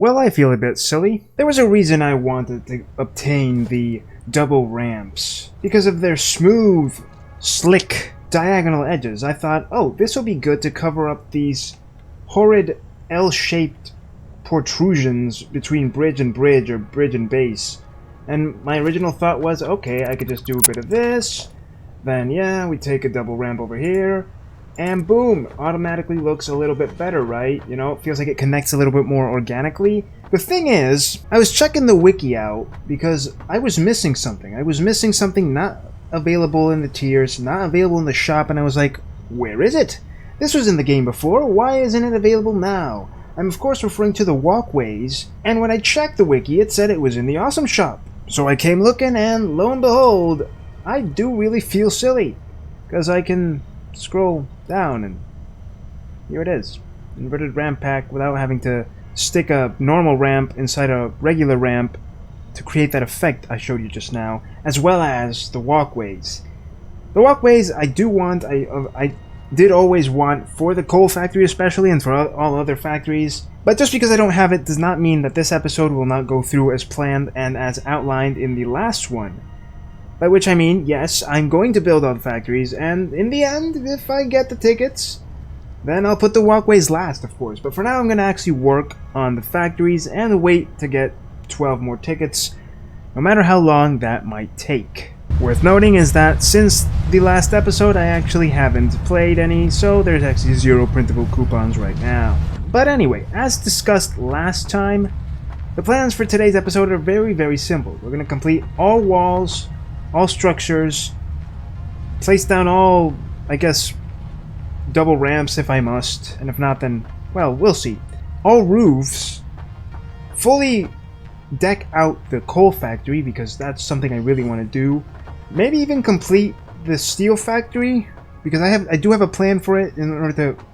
Well, I feel a bit silly. There was a reason I wanted to obtain the double ramps. Because of their smooth, slick, diagonal edges, I thought, oh, this will be good to cover up these horrid L-shaped protrusions between bridge and bridge or bridge and base. And my original thought was, okay, I could just do a bit of this, then yeah, we take a double ramp over here, and boom, automatically looks a little bit better, right? You know, it feels like it connects a little bit more organically. The thing is, I was checking the wiki out because I was missing something. I was missing something not available in the tiers, not available in the shop, and I was like, where is it? This was in the game before, why isn't it available now? I'm of course referring to the walkways, and when I checked the wiki, it said it was in the Awesome Shop. So I came looking, and lo and behold, I do really feel silly, because I can scroll down, and here it is. Inverted ramp pack without having to stick a normal ramp inside a regular ramp to create that effect I showed you just now, as well as the walkways. The walkways I do want, I did always want for the coal factory especially, and for all other factories. But just because I don't have it does not mean that this episode will not go through as planned and as outlined in the last one. By which I mean, yes, I'm going to build all the factories, and in the end, if I get the tickets, then I'll put the walkways last, of course. But for now, I'm going to actually work on the factories and wait to get 12 more tickets, no matter how long that might take. Worth noting is that since the last episode, I actually haven't played any, so there's actually 0 printable coupons right now. But anyway, as discussed last time, the plans for today's episode are very, very simple. We're going to complete all walls, all structures, place down all, I guess, double ramps if I must, and if not, then, well, we'll see. All roofs, fully deck out the coal factory, because that's something I really want to do. Maybe even complete the steel factory, because I do have a plan for it in order to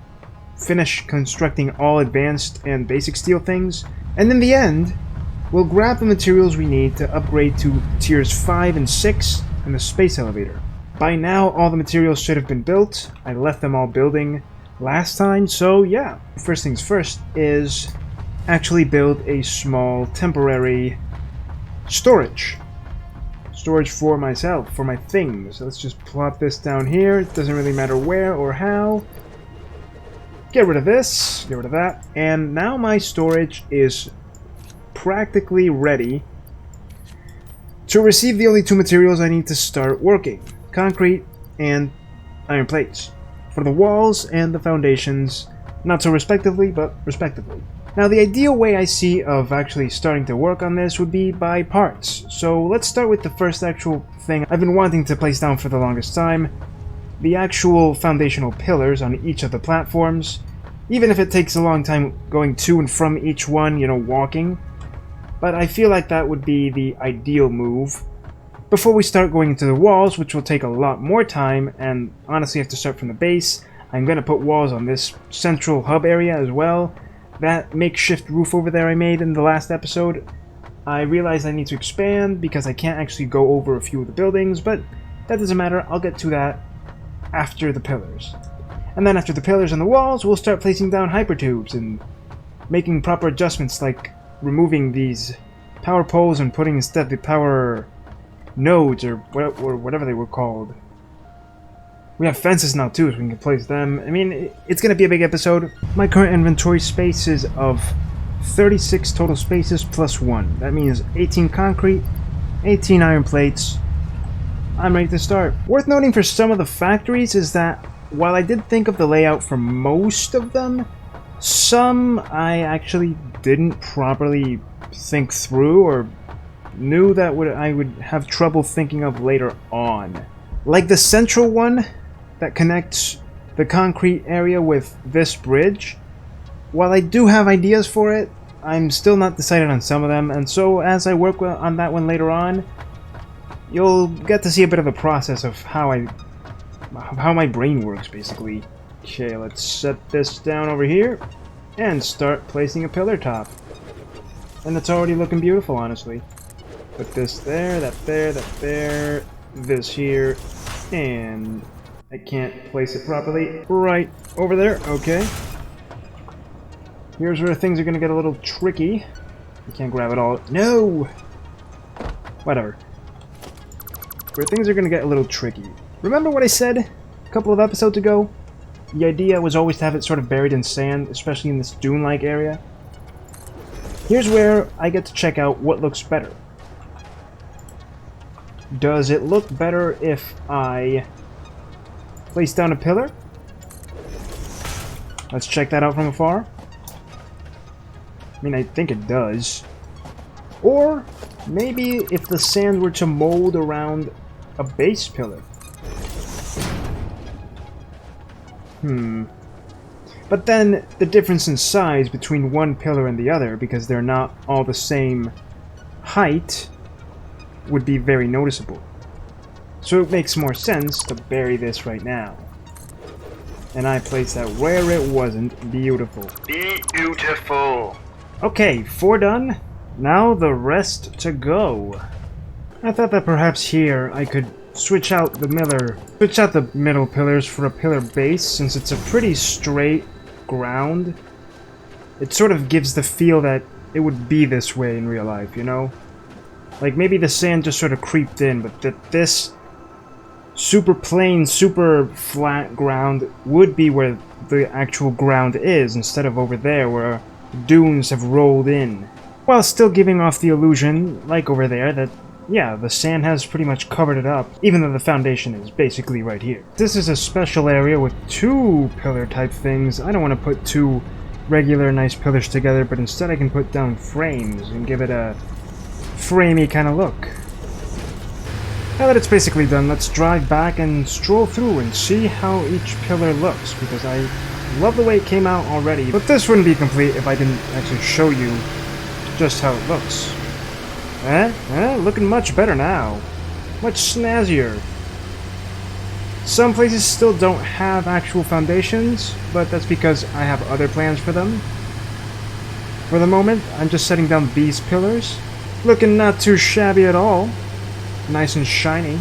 finish constructing all advanced and basic steel things. And in the end, we'll grab the materials we need to upgrade to tiers 5 and 6 in the space elevator. By now, all the materials should have been built. I left them all building last time, so yeah. First things first is actually build a small temporary storage for myself, for my things. So let's just plop this down here. It doesn't really matter where or how. Get rid of this, get rid of that, and now my storage is practically ready to receive the only 2 materials I need to start working: concrete and iron plates. For the walls and the foundations, not so respectively, but respectively. Now, the ideal way I see of actually starting to work on this would be by parts. So let's start with the first actual thing I've been wanting to place down for the longest time: the actual foundational pillars on each of the platforms. Even if it takes a long time going to and from each one, you know, walking. But I feel like that would be the ideal move before we start going into the walls, which will take a lot more time, and honestly have to start from the base. I'm going to put walls on this central hub area as well. That makeshift roof over there I made in the last episode, I realized I need to expand because I can't actually go over a few of the buildings, but that doesn't matter. I'll get to that after the pillars. And then after the pillars and the walls, we'll start placing down hypertubes and making proper adjustments, like removing these power poles and putting instead the power nodes or whatever they were called. We have fences now too, so we can place them. I mean, it's going to be a big episode. My current inventory space is of 36 total spaces plus 1. That means 18 concrete, 18 iron plates. I'm ready to start. Worth noting for some of the factories is that while I did think of the layout for most of them, some I actually didn't properly think through or knew that I would have trouble thinking of later on. Like the central one that connects the concrete area with this bridge. While I do have ideas for it, I'm still not decided on some of them, and so as I work on that one later on, you'll get to see a bit of a process of how my brain works, basically. Okay, let's set this down over here and start placing a pillar top. And it's already looking beautiful, honestly. Put this there, that there, that there, this here, and I can't place it properly. Right over there, okay. Here's where things are gonna get a little tricky. You can't grab it all. No! Whatever. Where things are gonna get a little tricky. Remember what I said a couple of episodes ago? The idea was always to have it sort of buried in sand, especially in this dune-like area. Here's where I get to check out what looks better. Does it look better if I place down a pillar? Let's check that out from afar. I mean, I think it does. Or maybe if the sand were to mold around a base pillar. But then the difference in size between one pillar and the other, because they're not all the same height, would be very noticeable. So it makes more sense to bury this right now. And I placed that where it wasn't. Beautiful. Beautiful! Okay, 4 done. Now the rest to go. I thought that perhaps here I could switch out the middle pillars for a pillar base, since it's a pretty straight ground. It sort of gives the feel that it would be this way in real life, you know? Like maybe the sand just sort of creeped in, but that this super plain, super flat ground would be where the actual ground is, instead of over there where dunes have rolled in. While still giving off the illusion, like over there, that yeah, the sand has pretty much covered it up, even though the foundation is basically right here. This is a special area with 2 pillar type things. I don't want to put 2 regular nice pillars together, but instead I can put down frames and give it a framey kind of look. Now that it's basically done, let's drive back and stroll through and see how each pillar looks, because I love the way it came out already, but this wouldn't be complete if I didn't actually show you just how it looks. Looking much better now. Much snazzier. Some places still don't have actual foundations, but that's because I have other plans for them. For the moment, I'm just setting down these pillars. Looking not too shabby at all. Nice and shiny.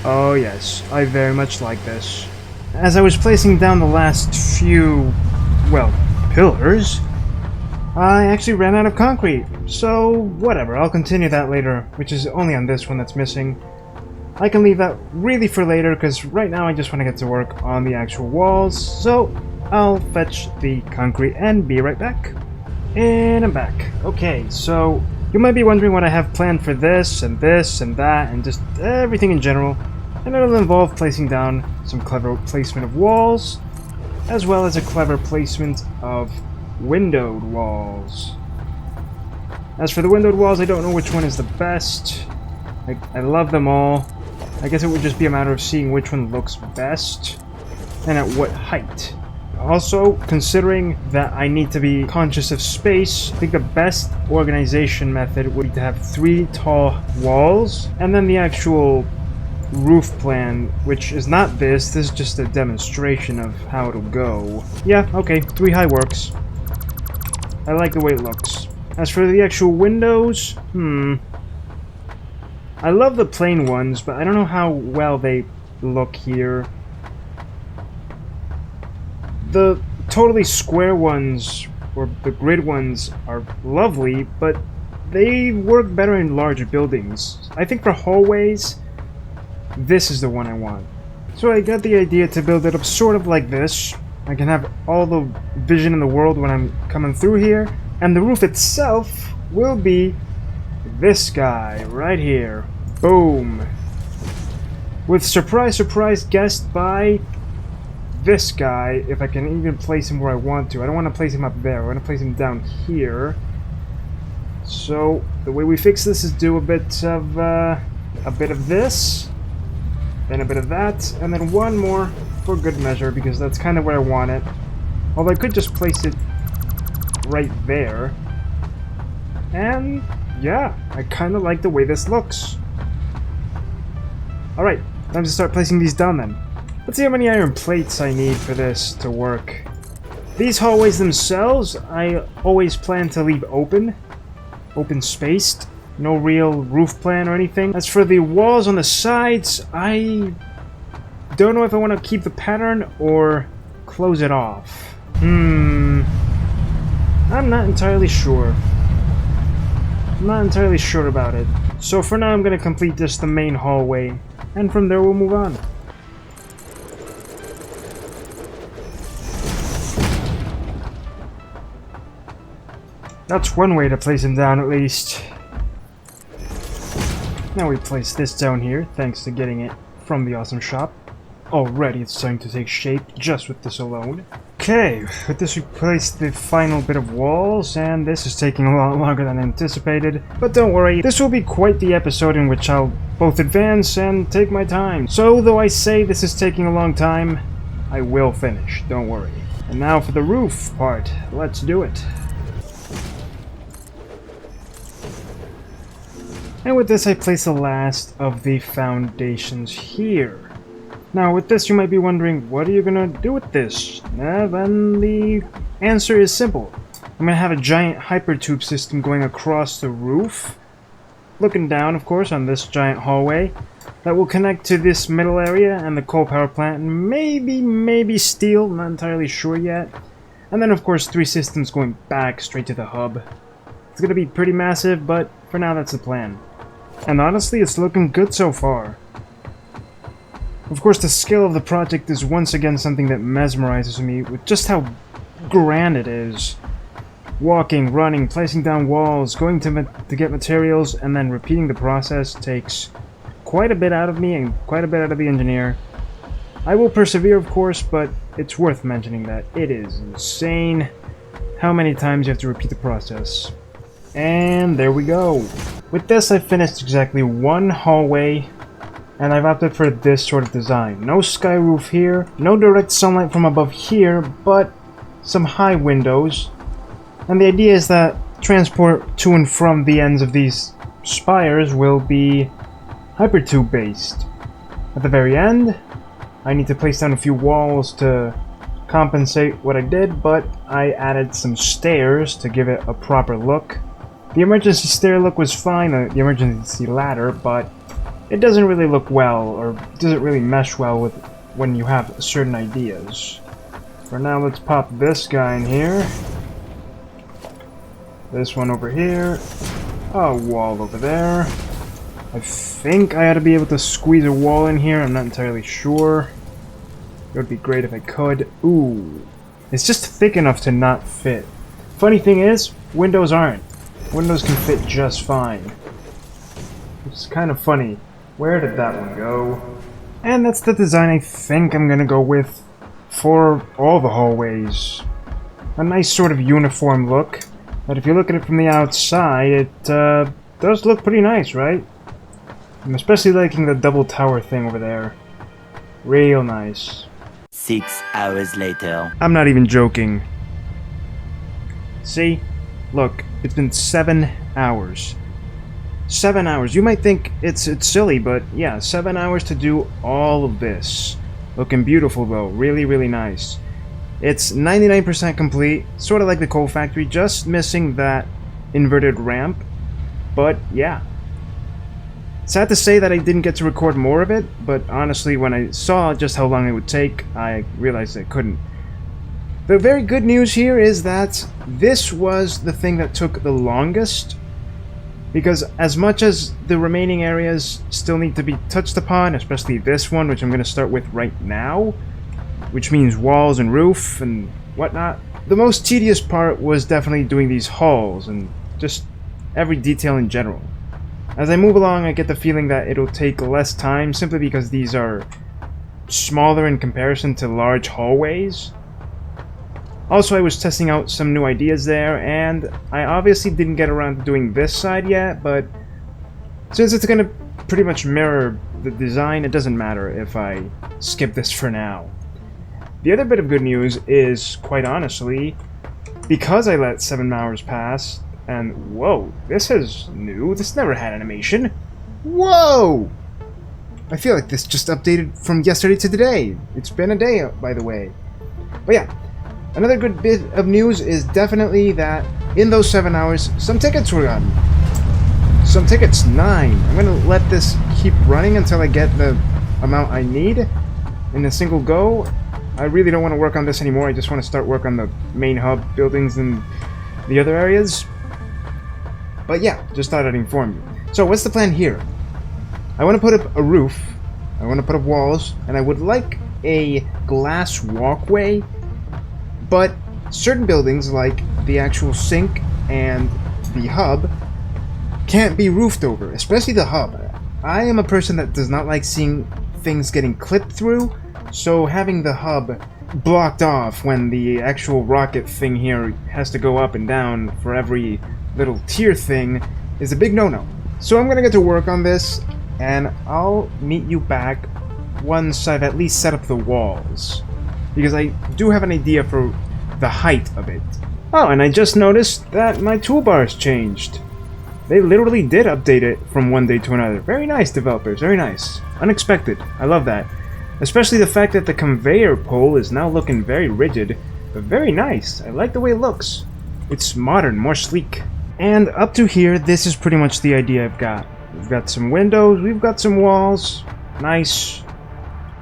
Oh yes, I very much like this. As I was placing down the last few, well, pillars, I actually ran out of concrete, so whatever, I'll continue that later, which is only on this one that's missing. I can leave that really for later, because right now I just want to get to work on the actual walls, so I'll fetch the concrete and be right back. And I'm back. Okay, so you might be wondering what I have planned for this and that and just everything in general, and it'll involve placing down some clever placement of walls, as well as a clever placement of windowed walls. As for the windowed walls, I don't know which one is the best. I love them all. I guess it would just be a matter of seeing which one looks best and at what height. Also, considering that I need to be conscious of space, I think the best organization method would be to have 3 tall walls and then the actual roof plan, which is not this is just a demonstration of how it'll go. Yeah, okay, 3 high works. I like the way it looks. As for the actual windows, I love the plain ones, but I don't know how well they look here. The totally square ones, or the grid ones, are lovely, but they work better in larger buildings. I think for hallways, this is the one I want. So I got the idea to build it up sort of like this. I can have all the vision in the world when I'm coming through here, and the roof itself will be this guy right here. Boom. With surprise, surprise guessed by this guy, if I can even place him where I want to. I don't want to place him up there. I want to place him down here. So the way we fix this is do a bit of this, then a bit of that, and then one more for good measure, because that's kind of where I want it. Although I could just place it right there. And yeah, I kind of like the way this looks. Alright, time to start placing these down then. Let's see how many iron plates I need for this to work. These hallways themselves, I always plan to leave open spaced. No real roof plan or anything. As for the walls on the sides, I don't know if I want to keep the pattern or close it off. I'm not entirely sure. I'm not entirely sure about it. So for now I'm gonna complete just the main hallway, and from there we'll move on. That's one way to place him down, at least. Now we place this down here, thanks to getting it from the awesome shop. Already it's starting to take shape, just with this alone. Okay, with this we placed the final bit of walls, and this is taking a lot longer than anticipated. But don't worry, this will be quite the episode in which I'll both advance and take my time. So, though I say this is taking a long time, I will finish, don't worry. And now for the roof part, let's do it. And with this I place the last of the foundations here. Now with this you might be wondering, what are you gonna do with this? Then the answer is simple. I'm gonna have a giant hypertube system going across the roof, looking down of course on this giant hallway, that will connect to this middle area and the coal power plant, and maybe steel, not entirely sure yet. And then of course 3 systems going back straight to the hub. It's gonna be pretty massive, but for now that's the plan. And honestly, it's looking good so far. Of course, the scale of the project is once again something that mesmerizes me with just how grand it is. Walking, running, placing down walls, going to get materials, and then repeating the process takes quite a bit out of me and quite a bit out of the engineer. I will persevere, of course, but it's worth mentioning that it is insane how many times you have to repeat the process. And there we go. With this, I finished exactly 1 hallway, and I've opted for this sort of design. No sky roof here, no direct sunlight from above here, but some high windows. And the idea is that transport to and from the ends of these spires will be hypertube based. At the very end, I need to place down a few walls to compensate what I did, but I added some stairs to give it a proper look. The emergency stair look was fine, the emergency ladder, but it doesn't really look well, or doesn't really mesh well with when you have certain ideas. For now, let's pop this guy in here. This one over here. A wall over there. I think I ought to be able to squeeze a wall in here, I'm not entirely sure. It would be great if I could. Ooh. It's just thick enough to not fit. Funny thing is, windows aren't. Windows can fit just fine. It's kind of funny. Where did that one go? And that's the design I think I'm gonna go with for all the hallways. A nice sort of uniform look, but if you look at it from the outside, it does look pretty nice, right? I'm especially liking the double tower thing over there. Real nice. 6 hours later. I'm not even joking. See? Look, it's been 7 hours. 7 hours. You might think it's silly, but yeah, 7 hours to do all of this. Looking beautiful though, really nice. It's 99% complete, sort of like the coal factory, just missing that inverted ramp. But yeah. Sad to say that I didn't get to record more of it, but honestly when I saw just how long it would take, I realized I couldn't. The very good news here is that this was the thing that took the longest, because as much as the remaining areas still need to be touched upon, especially this one, which I'm going to start with right now, which means walls and roof and whatnot, the most tedious part was definitely doing these halls and just every detail in general. As I move along, I get the feeling that it'll take less time simply because these are smaller in comparison to large hallways. Also, I was testing out some new ideas there, and I obviously didn't get around to doing this side yet, but since it's gonna pretty much mirror the design, it doesn't matter if I skip this for now. The other bit of good news is, quite honestly, because I let 7 hours pass, and whoa, this is new, this never had animation. Whoa! I feel like this just updated from yesterday to today. It's been a day, by the way. But yeah. Another good bit of news is definitely that in those 7 hours, some tickets were gotten. Some tickets, 9. I'm gonna let this keep running until I get the amount I need in a single go, I really don't want to work on this anymore. I just want to start work on the main hub buildings and the other areas. But yeah, just thought I'd inform you. So what's the plan here? I want to put up a roof. I want to put up walls, and I would like a glass walkway, but certain buildings, like the actual sink and the hub, can't be roofed over, especially the hub. I am a person that does not like seeing things getting clipped through, so having the hub blocked off when the actual rocket thing here has to go up and down for every little tier thing is a big no-no. So I'm gonna get to work on this, and I'll meet you back once I've at least set up the walls, because I do have an idea for the height of it. Oh, and I just noticed that my toolbar's changed. They literally did update it from one day to another. Very nice, developers, very nice. Unexpected, I love that. Especially the fact that the conveyor pole is now looking very rigid, but very nice. I like the way it looks. It's modern, more sleek. And up to here, this is pretty much the idea I've got. We've got some windows, we've got some walls. Nice.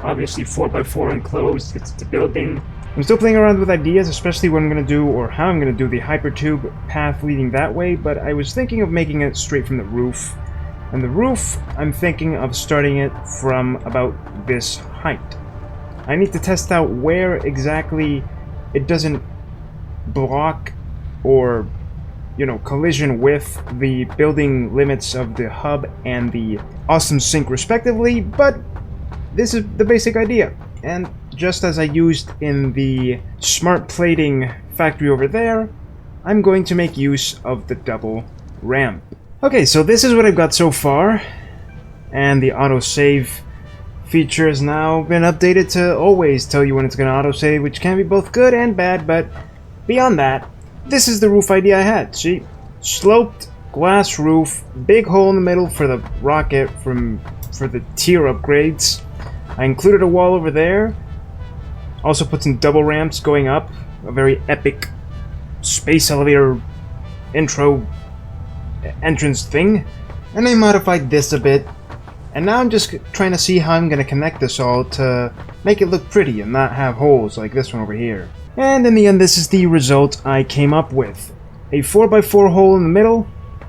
Obviously 4x4 enclosed, it's the building. I'm still playing around with ideas, especially what I'm going to do or how I'm going to do the hypertube path leading that way, but I was thinking of making it straight from the roof. And the roof, I'm thinking of starting it from about this height. I need to test out where exactly it doesn't block or, you know, collision with the building limits of the hub and the awesome sink respectively, but this is the basic idea. And just as I used in the smart plating factory over there, I'm going to make use of the double ramp. Okay, so this is what I've got so far, and the autosave feature has now been updated to always tell you when it's going to autosave, which can be both good and bad, but beyond that, this is the roof idea I had. See? Sloped glass roof, big hole in the middle for the rocket for the tier upgrades. I included a wall over there. Also put some double ramps going up. A very epic space elevator intro entrance thing. And I modified this a bit. And now I'm just trying to see how I'm going to connect this all to make it look pretty and not have holes like this one over here. And in the end, this is the result I came up with. A 4x4 hole in the middle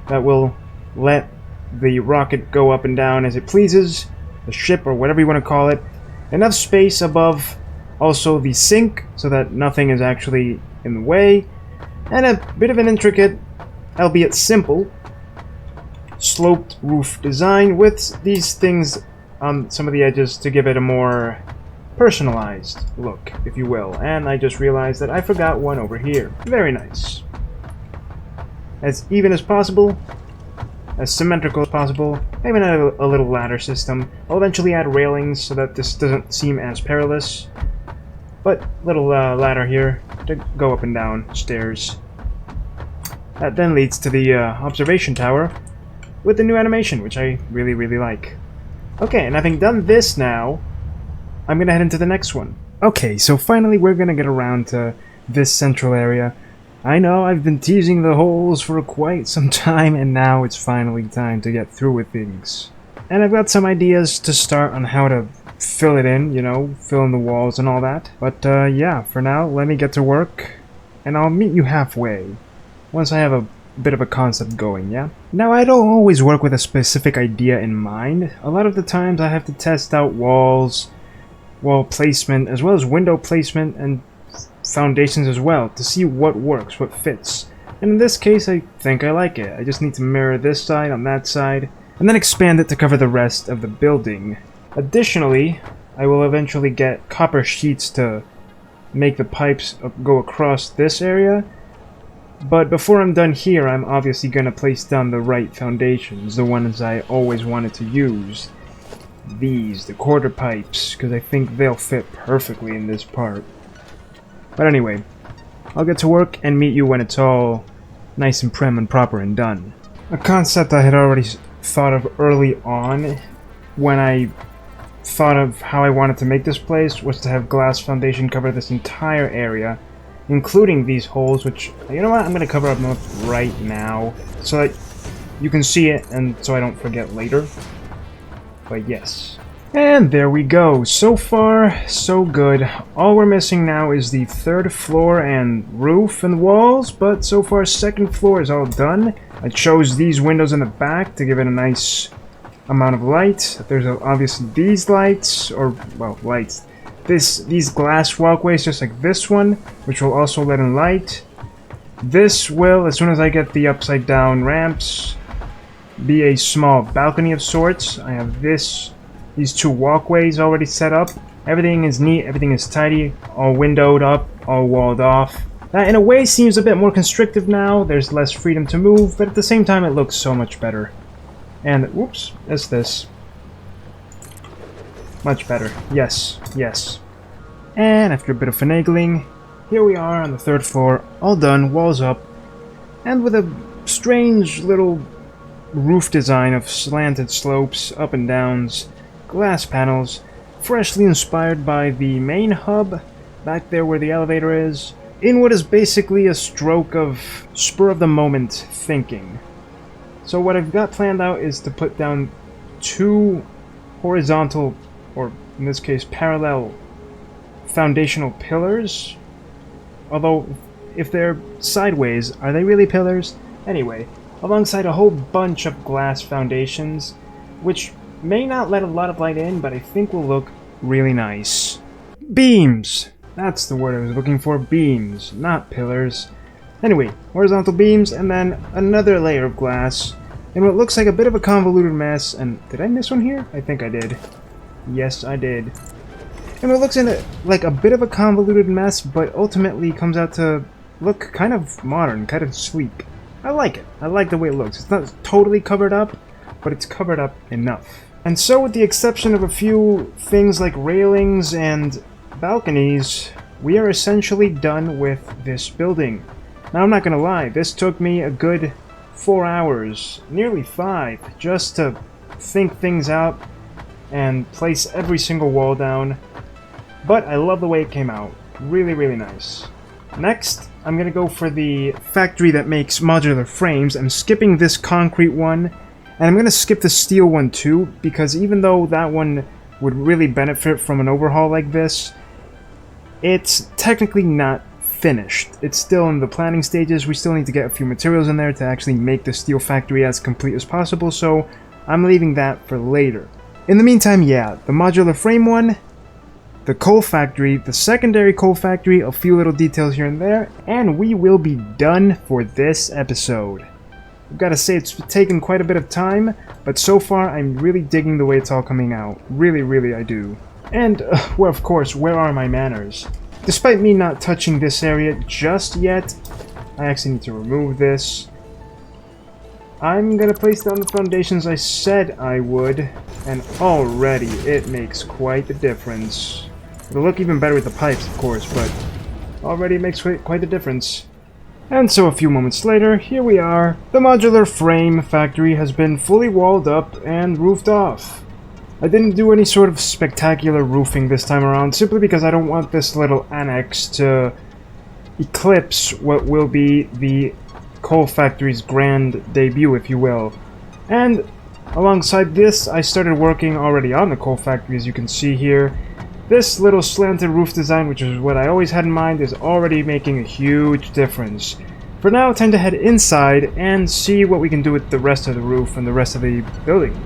that will let the rocket go up and down as it pleases. The ship, or whatever you want to call it. Enough space above also the sink so that nothing is actually in the way. And a bit of an intricate, albeit simple, sloped roof design with these things on some of the edges to give it a more personalized look, if you will. And I just realized that I forgot one over here. Very nice. As even as possible, as symmetrical as possible. I even add a little ladder system. I'll eventually add railings so that this doesn't seem as perilous. But little ladder here to go up and down stairs. That then leads to the observation tower with the new animation, which I really, really like. Okay, and having done this now, I'm gonna head into the next one. Okay, so finally we're gonna get around to this central area. I know I've been teasing the holes for quite some time, and now it's finally time to get through with things. And I've got some ideas to start on how to fill it in, you know, fill in the walls and all that. But yeah, for now, let me get to work, and I'll meet you halfway, once I have a bit of a concept going, yeah? Now, I don't always work with a specific idea in mind. A lot of the times I have to test out walls, wall placement, as well as window placement, and foundations as well, to see what works, what fits. And in this case, I think I like it. I just need to mirror this side on that side, and then expand it to cover the rest of the building. Additionally, I will eventually get copper sheets to make the pipes go across this area. But before I'm done here, I'm obviously going to place down the right foundations, the ones I always wanted to use. These, the quarter pipes, because I think they'll fit perfectly in this part. But anyway, I'll get to work and meet you when it's all nice and prim and proper and done. A concept I had already thought of early on when I thought of how I wanted to make this place was to have glass foundation cover this entire area, including these holes, which, you know what, I'm going to cover up most right now so that you can see it and so I don't forget later. But yes, And there we go. So far, so good. All we're missing now is the 3rd floor and roof and walls, but so far 2nd floor is all done. I chose these windows in the back to give it a nice amount of light. There's obviously these lights, or, well, lights. These glass walkways, just like this one, which will also let in light. This will, as soon as I get the upside down ramps, be a small balcony of sorts. I have these 2 walkways already set up. Everything is neat, everything is tidy, all windowed up, all walled off. That in a way seems a bit more constrictive now. There's less freedom to move, but at the same time it looks so much better. And, whoops, that's this. Much better. Yes, yes. And after a bit of finagling, here we are on the 3rd floor, all done, walls up, and with a strange little roof design of slanted slopes, up and downs, glass panels, freshly inspired by the main hub, back there where the elevator is, in what is basically a stroke of spur-of-the-moment thinking. So what I've got planned out is to put down 2 horizontal, or in this case parallel, foundational pillars. Although, if they're sideways, are they really pillars? Anyway, alongside a whole bunch of glass foundations, which may not let a lot of light in, but I think will look really nice. Beams! That's the word I was looking for, beams, not pillars. Anyway, horizontal beams, and then another layer of glass, in what looks like a bit of a convoluted mess, and did I miss one here? I think I did. Yes, I did. And it looks like a bit of a convoluted mess, but ultimately comes out to look kind of modern, kind of sleek. I like it. I like the way it looks. It's not totally covered up, but it's covered up enough. And so, with the exception of a few things like railings and balconies, we are essentially done with this building. Now, I'm not gonna lie, this took me a good 4 hours, nearly 5, just to think things out and place every single wall down. But I love the way it came out. Really, really nice. Next, I'm gonna go for the factory that makes modular frames. I'm skipping this concrete one, and I'm gonna skip the steel one too, because even though that one would really benefit from an overhaul like this, it's technically not finished. It's still in the planning stages. We still need to get a few materials in there to actually make the steel factory as complete as possible, so I'm leaving that for later. In the meantime, yeah, the modular frame one, the coal factory, the secondary coal factory, a few little details here and there, and we will be done for this episode. I've got to say it's taken quite a bit of time, but so far I'm really digging the way it's all coming out. Really, really I do. And, well, of course, where are my manners? Despite me not touching this area just yet, I actually need to remove this. I'm gonna place down the foundations I said I would, and already it makes quite the difference. It'll look even better with the pipes, of course, but already it makes quite the difference. And so a few moments later, here we are. The modular frame factory has been fully walled up and roofed off. I didn't do any sort of spectacular roofing this time around, simply because I don't want this little annex to eclipse what will be the coal factory's grand debut, if you will. And alongside this, I started working already on the coal factory, as you can see here. This little slanted roof design, which is what I always had in mind, is already making a huge difference. For now, time to head inside and see what we can do with the rest of the roof and the rest of the building.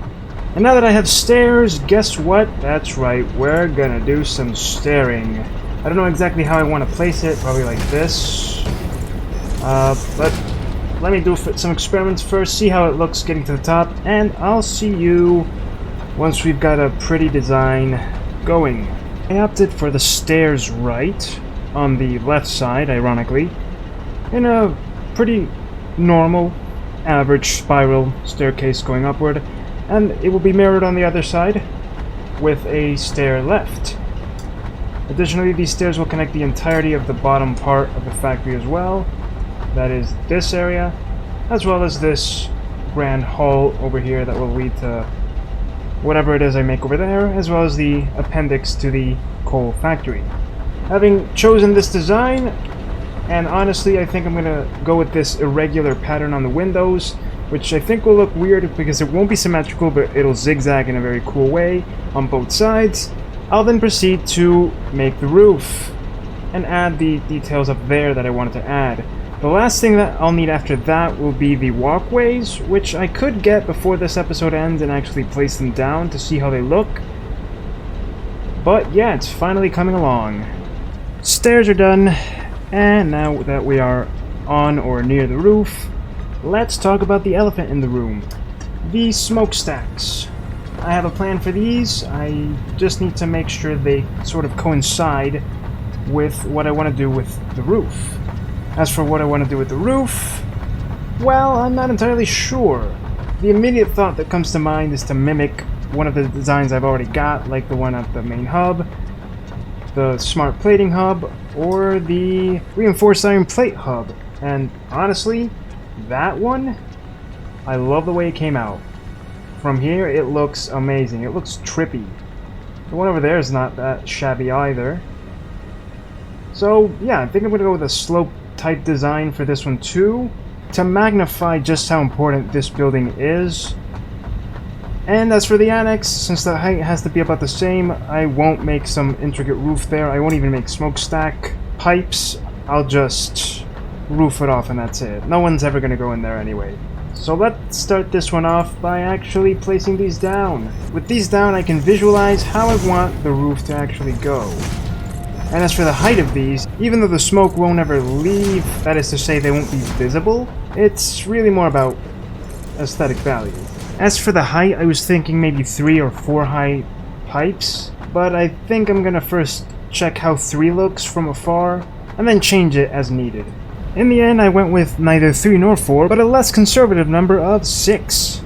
And now that I have stairs, guess what? That's right, we're gonna do some staring. I don't know exactly how I want to place it, probably like this. But let me do some experiments first, see how it looks getting to the top, and I'll see you once we've got a pretty design going. I opted for the stairs right, on the left side, ironically, in a pretty normal, average spiral staircase going upward, and it will be mirrored on the other side with a stair left. Additionally, these stairs will connect the entirety of the bottom part of the factory as well. That is this area, as well as this grand hall over here that will lead to whatever it is I make over there, as well as the appendix to the coal factory. Having chosen this design, and honestly I think I'm going to go with this irregular pattern on the windows, which I think will look weird because it won't be symmetrical, but it'll zigzag in a very cool way on both sides. I'll then proceed to make the roof and add the details up there that I wanted to add. The last thing that I'll need after that will be the walkways, which I could get before this episode ends and actually place them down to see how they look. But yeah, it's finally coming along. Stairs are done, and now that we are on or near the roof, let's talk about the elephant in the room. The smokestacks. I have a plan for these. I just need to make sure they sort of coincide with what I want to do with the roof. As for what I want to do with the roof, well, I'm not entirely sure. The immediate thought that comes to mind is to mimic one of the designs I've already got, like the one at the main hub, the smart plating hub, or the reinforced iron plate hub. And honestly, that one, I love the way it came out. From here, it looks amazing. It looks trippy. The one over there is not that shabby either. So yeah, I think I'm going to go with a slope type design for this one too, to magnify just how important this building is. And as for the annex, since the height has to be about the same, I won't make some intricate roof there. I won't even make smokestack pipes. I'll just roof it off and that's it. No one's ever going to go in there anyway. So let's start this one off by actually placing these down. With these down, I can visualize how I want the roof to actually go. And as for the height of these, even though the smoke won't ever leave, that is to say they won't be visible, it's really more about aesthetic value. As for the height, I was thinking maybe 3 or 4 high pipes, but I think I'm gonna first check how 3 looks from afar, and then change it as needed. In the end, I went with neither 3 nor 4, but a less conservative number of 6.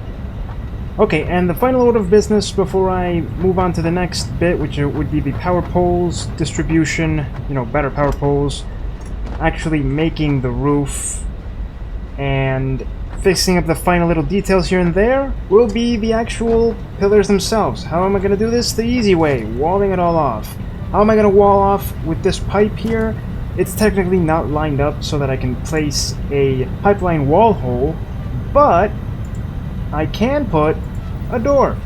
Okay, and the final order of business before I move on to the next bit, which would be the power poles distribution, better power poles, actually making the roof, and fixing up the final little details here and there, will be the actual pillars themselves. How am I going to do this? The easy way, walling it all off. How am I going to wall off with this pipe here? It's technically not lined up so that I can place a pipeline wall hole, but I can put a door.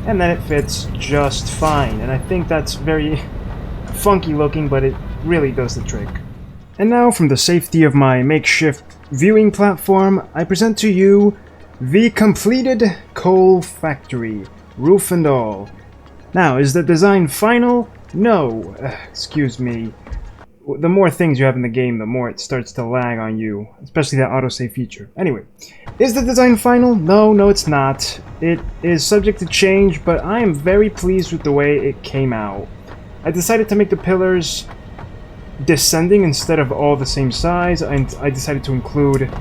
And then it fits just fine. And I think that's very funky looking, but it really does the trick. And now, from the safety of my makeshift viewing platform, I present to you the completed coal factory, roof and all. Now, is the design final? No. Excuse me. The more things you have in the game, the more it starts to lag on you, especially that autosave feature. Anyway, is the design final? No, it's not. It is subject to change, but I am very pleased with the way it came out. I decided to make the pillars descending instead of all the same size, and I decided to include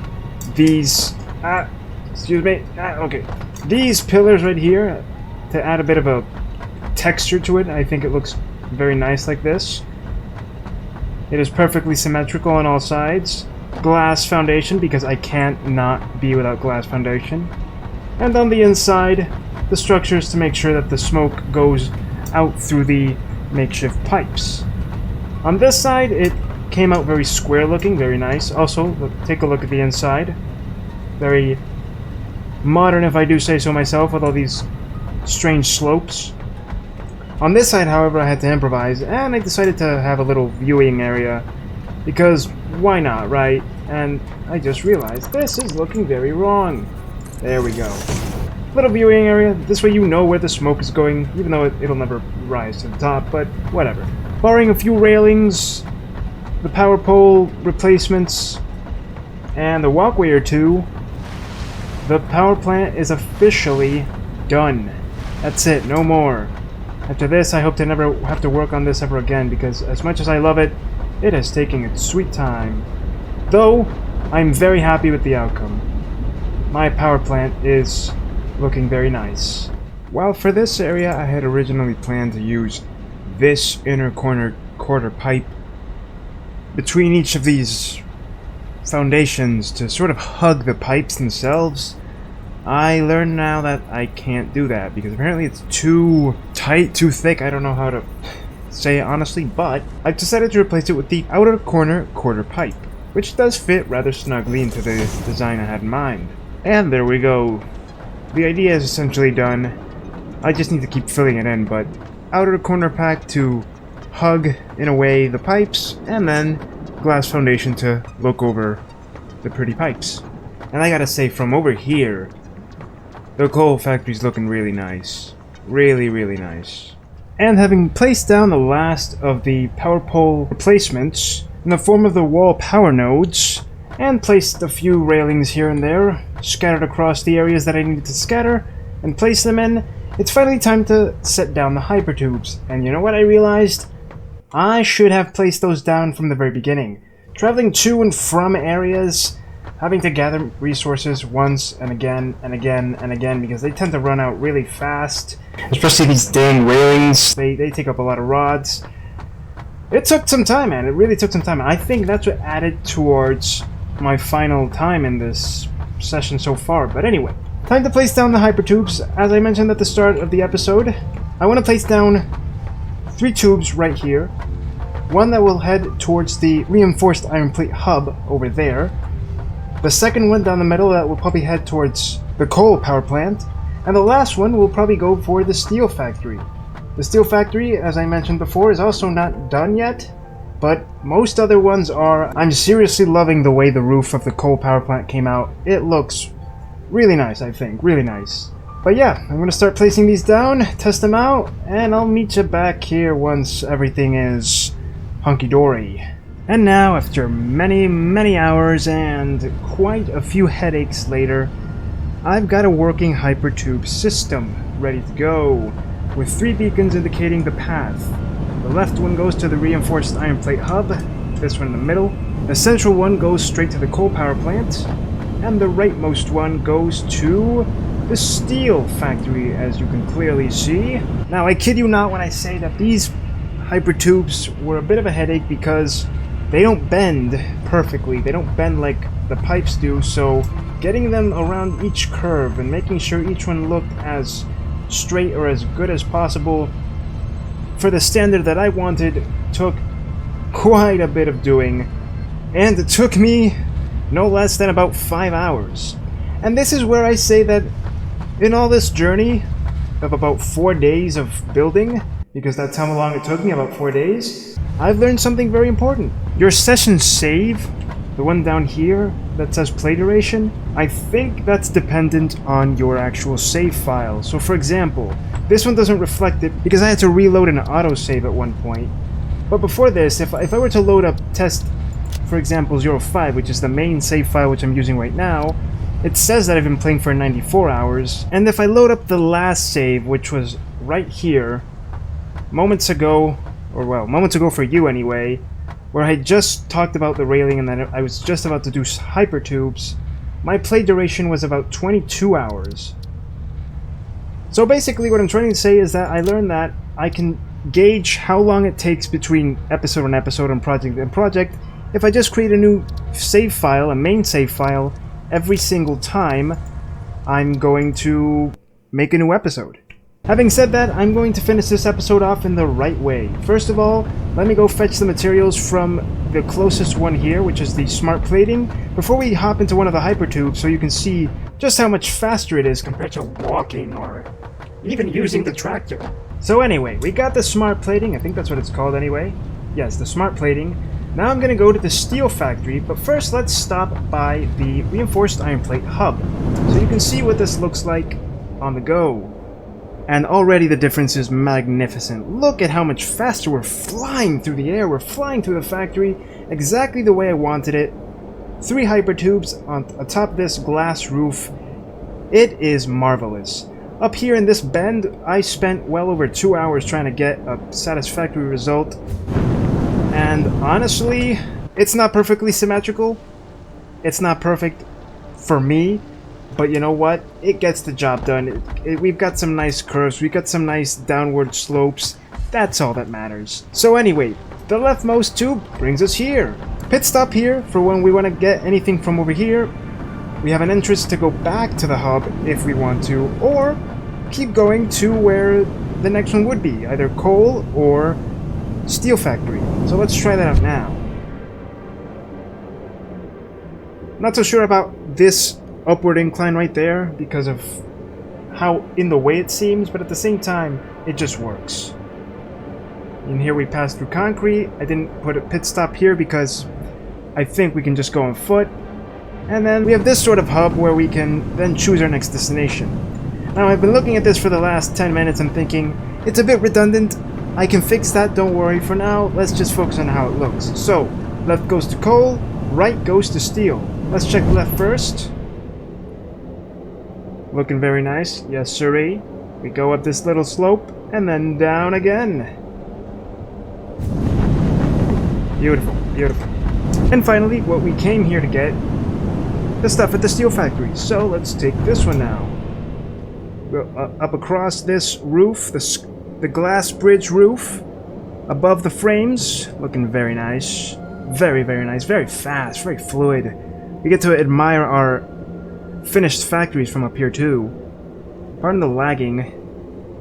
these... okay. These pillars right here to add a bit of a texture to it. I think it looks very nice like this. It is perfectly symmetrical on all sides. Glass foundation, because I can't not be without glass foundation. And on the inside, the structures to make sure that the smoke goes out through the makeshift pipes. On this side, it came out very square looking, very nice. Also, take a look at the inside. Very modern, if I do say so myself, with all these strange slopes. On this side, however, I had to improvise, and I decided to have a little viewing area, because why not, right? And I just realized this is looking very wrong. There we go. Little viewing area, this way you know where the smoke is going, even though it'll never rise to the top, but whatever. Barring a few railings, the power pole replacements, and a walkway or two, the power plant is officially done. That's it, no more. After this, I hope to never have to work on this ever again, because as much as I love it, it has taken its sweet time. Though, I'm very happy with the outcome. My power plant is looking very nice. While for this area, I had originally planned to use this inner quarter pipe between each of these foundations to sort of hug the pipes themselves. I learned now that I can't do that because apparently it's too tight, too thick. I don't know how to say it honestly, but I've decided to replace it with the outer corner quarter pipe. which does fit rather snugly into the design I had in mind. And there we go. The idea is essentially done. I just need to keep filling it in, but outer corner pack to hug, in a way, the pipes, and then glass foundation to look over the pretty pipes. And I gotta say, from over here, the coal factory's looking really nice. Really, really nice. And having placed down the last of the power pole replacements in the form of the wall power nodes, and placed a few railings here and there, scattered across the areas that I needed to scatter, and place them in, it's finally time to set down the hypertubes. And you know what I realized? I should have placed those down from the very beginning. Traveling to and from areas, having to gather resources once and again and again and again, because they tend to run out really fast. Especially these dang railings, they take up a lot of rods. It took some time, man. It really took some time. I think that's what added towards my final time in this session so far. But anyway, time to place down the hypertubes. As I mentioned at the start of the episode, I want to place down 3 tubes right here. One that will head towards the reinforced iron plate hub over there. The second one down the middle that will probably head towards the coal power plant. And the last one will probably go for the steel factory. The steel factory, as I mentioned before, is also not done yet. But most other ones are. I'm seriously loving the way the roof of the coal power plant came out. It looks really nice, I think. Really nice. But yeah, I'm going to start placing these down, test them out, and I'll meet you back here once everything is hunky-dory. And now, after many, many hours and quite a few headaches later, I've got a working hypertube system ready to go, with 3 beacons indicating the path. The left one goes to the reinforced iron plate hub, this one in the middle. The central one goes straight to the coal power plant, and the rightmost one goes to the steel factory, as you can clearly see. Now, I kid you not when I say that these hypertubes were a bit of a headache because they don't bend perfectly. They don't bend like the pipes do, so getting them around each curve and making sure each one looked as straight or as good as possible for the standard that I wanted took quite a bit of doing, and it took me no less than about 5 hours. And this is where I say that in all this journey of about 4 days of building, because that's how long it took me, about 4 days, I've learned something very important. Your session save, the one down here that says play duration, I think that's dependent on your actual save file. So for example, this one doesn't reflect it because I had to reload an autosave at one point. But before this, if I were to load up test, for example, 05, which is the main save file which I'm using right now, it says that I've been playing for 94 hours. And if I load up the last save, which was right here, moments ago, or well, moments ago for you anyway, where I just talked about the railing and then I was just about to do hypertubes, my play duration was about 22 hours. So basically what I'm trying to say is that I learned that I can gauge how long it takes between episode and episode and project if I just create a new save file, a main save file, every single time I'm going to make a new episode. Having said that, I'm going to finish this episode off in the right way. First of all, let me go fetch the materials from the closest one here, which is the smart plating, before we hop into one of the hypertubes so you can see just how much faster it is compared to walking or even using the tractor. So anyway, we got the smart plating, I think that's what it's called anyway. Yes, the smart plating. Now I'm going to go to the steel factory, but first let's stop by the reinforced iron plate hub, so you can see what this looks like on the go. And already the difference is magnificent. Look at how much faster we're flying through the air. We're flying through the factory exactly the way I wanted it. 3 hypertubes on atop of this glass roof. It is marvelous. Up here in this bend, I spent well over 2 hours trying to get a satisfactory result. And honestly, it's not perfectly symmetrical. It's not perfect for me. But you know what? It gets the job done. We've got some nice curves. We've got some nice downward slopes. That's all that matters. So anyway, the leftmost tube brings us here. Pit stop here for when we want to get anything from over here. We have an entrance to go back to the hub if we want to, or keep going to where the next one would be, either coal or steel factory. So let's try that out now. Not so sure about this upward incline right there because of how in the way it seems, but at the same time, it just works. And here we pass through concrete. I didn't put a pit stop here because I think we can just go on foot. And then we have this sort of hub where we can then choose our next destination. Now, I've been looking at this for the last 10 minutes and thinking, it's a bit redundant. I can fix that, don't worry. For now, let's just focus on how it looks. So, left goes to coal, right goes to steel. Let's check left first. Looking very nice. Yes, sirree. We go up this little slope, and then down again. Beautiful, beautiful. And finally, what we came here to get, the stuff at the steel factory. So, let's take this one now. Go up across this roof, the glass bridge roof, above the frames. Looking very nice. Very, very nice. Very fast, very fluid. We get to admire our finished factories from up here too. Pardon the lagging.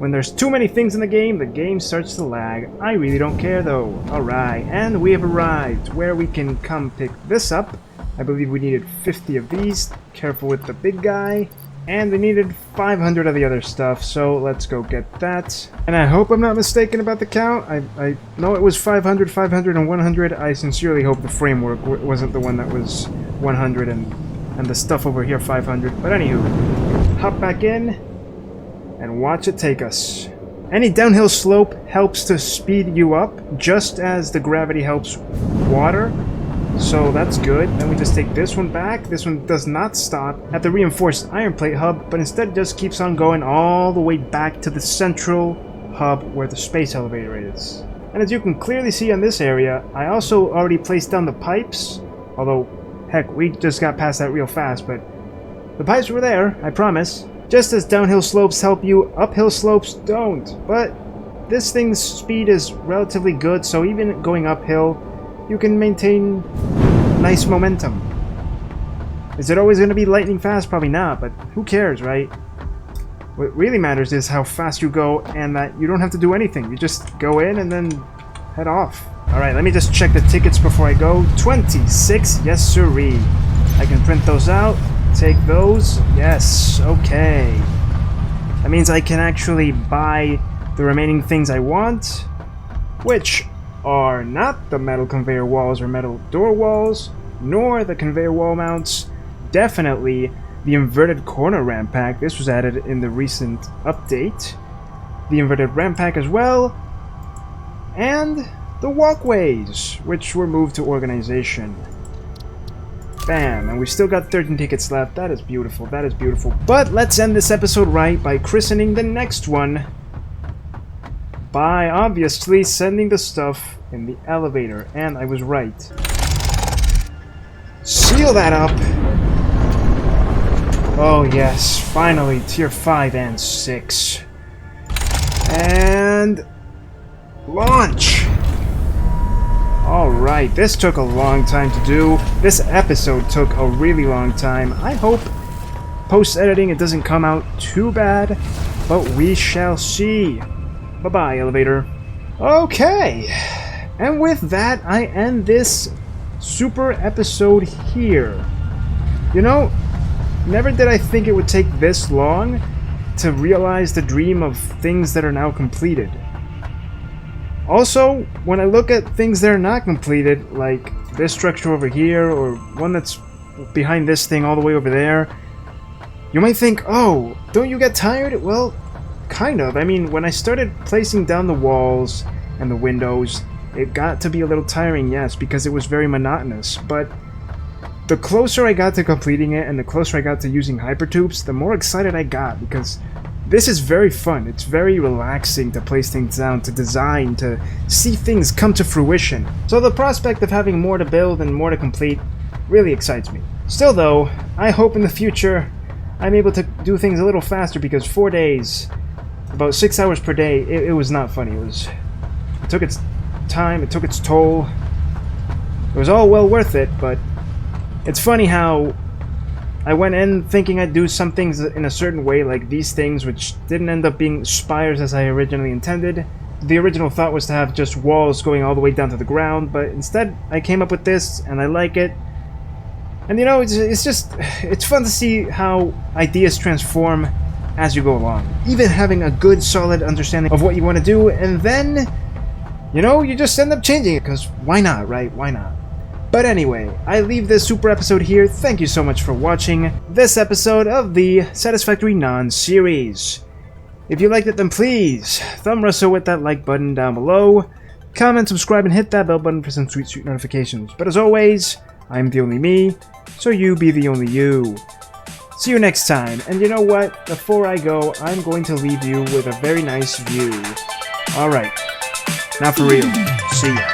When there's too many things in the game starts to lag. I really don't care though. Alright, and we have arrived where we can come pick this up. I believe we needed 50 of these. Careful with the big guy. And we needed 500 of the other stuff, so let's go get that. And I hope I'm not mistaken about the count. I know it was 500, 500, and 100. I sincerely hope the framework wasn't the one that was 100 and the stuff over here 500. But anywho, hop back in and watch it take us. Any downhill slope helps to speed you up, just as the gravity helps water. So that's good. Then we just take this one back. This one does not stop at the reinforced iron plate hub, but instead just keeps on going all the way back to the central hub where the space elevator is. And as you can clearly see on this area, I also already placed down the pipes, although, heck, we just got past that real fast, but the pipes were there, I promise. Just as downhill slopes help you, uphill slopes don't. But this thing's speed is relatively good, so even going uphill, you can maintain nice momentum. Is it always going to be lightning fast? Probably not, but who cares, right? What really matters is how fast you go and that you don't have to do anything. You just go in and then head off. Alright, let me just check the tickets before I go. 26, yes sirree. I can print those out, take those, yes, okay. That means I can actually buy the remaining things I want, which are not the metal conveyor walls or metal door walls, nor the conveyor wall mounts. Definitely the inverted corner ramp pack. This was added in the recent update. The inverted ramp pack as well. And the walkways, which were moved to organization. Bam, and we still got 13 tickets left. That is beautiful, that is beautiful. But let's end this episode right by christening the next one by obviously sending the stuff in the elevator. And I was right. Seal that up! Oh yes, finally, tier 5 and 6. And launch! Alright, this took a long time to do. This episode took a really long time. I hope post-editing it doesn't come out too bad, but we shall see. Bye-bye, elevator. Okay, and with that, I end this super episode here. You know, never did I think it would take this long to realize the dream of things that are now completed. Also, when I look at things that are not completed, like this structure over here, or one that's behind this thing all the way over there, you might think, oh, don't you get tired? Well, kind of. I mean, when I started placing down the walls and the windows, it got to be a little tiring, yes, because it was very monotonous, but the closer I got to completing it and the closer I got to using hypertubes, the more excited I got, because this is very fun. It's very relaxing to place things down, to design, to see things come to fruition. So the prospect of having more to build and more to complete really excites me. Still though, I hope in the future I'm able to do things a little faster, because 4 days, about 6 hours per day, it was not funny. It took its time, it took its toll. It was all well worth it, but it's funny how I went in thinking I'd do some things in a certain way, like these things, which didn't end up being spires as I originally intended. The original thought was to have just walls going all the way down to the ground, but instead I came up with this, and I like it. And you know, it's fun to see how ideas transform as you go along. Even having a good, solid understanding of what you want to do, and then, you know, you just end up changing it, because why not, right? Why not? But anyway, I leave this super episode here. Thank you so much for watching this episode of the Satisfactory Non-Series. If you liked it, then please thumb wrestle with that like button down below. Comment, subscribe, and hit that bell button for some sweet notifications. But as always, I'm the only me, so you be the only you. See you next time, and you know what? Before I go, I'm going to leave you with a very nice view. Alright, now for real, see ya.